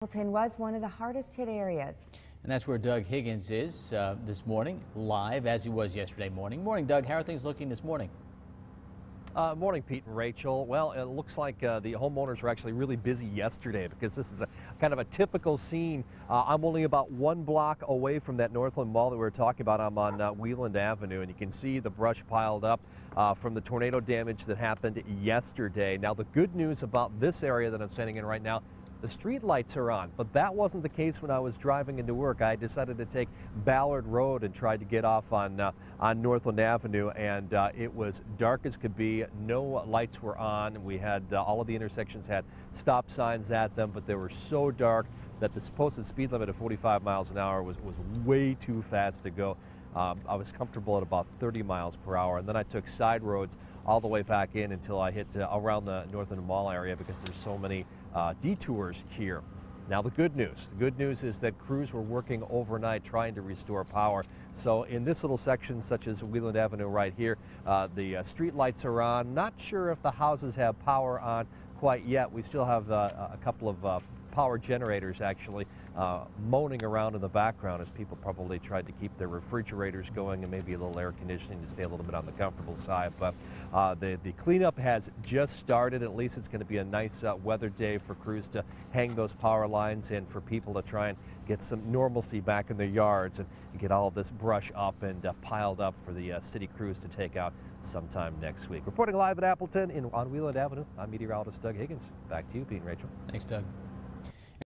Appleton was one of the hardest hit areas. And that's where Doug Higgins is this morning, live as he was yesterday morning. Morning, Doug. How are things looking this morning? Morning, Pete and Rachel. Well, it looks like the homeowners were actually really busy yesterday because this is a kind of a typical scene. I'm only about 1 block away from that Northland Mall that we were talking about. I'm on Wheeland Avenue, and you can see the brush piled up from the tornado damage that happened yesterday. Now, the good news about this area that I'm standing in right now, the street lights are on, but that wasn't the case when I was driving into work. I decided to take Ballard Road and tried to get off on Northland Avenue, and it was dark as could be. No lights were on. We had all of the intersections had stop signs at them, but they were so dark that the posted speed limit of 45 miles an hour was way too fast to go. I was comfortable at about 30 miles per hour, and then I took side roads all the way back in until I hit around the Northland Mall area because there's so many detours here. Now the good news is that crews were working overnight trying to restore power. So in this little section, such as Wheeland Avenue right here, the street lights are on. Not sure if the houses have power on quite yet. We still have a couple of power generators actually moaning around in the background as people probably tried to keep their refrigerators going and maybe a little air conditioning to stay a little bit on the comfortable side. But the cleanup has just started. At least it's going to be a nice weather day for crews to hang those power lines and for people to try and get some normalcy back in their yards and get all of this brush up and piled up for the city crews to take out sometime next week. Reporting live at Appleton on Wheeland Avenue, I'm meteorologist Doug Higgins. Back to you, Pete and Rachel. Thanks, Doug.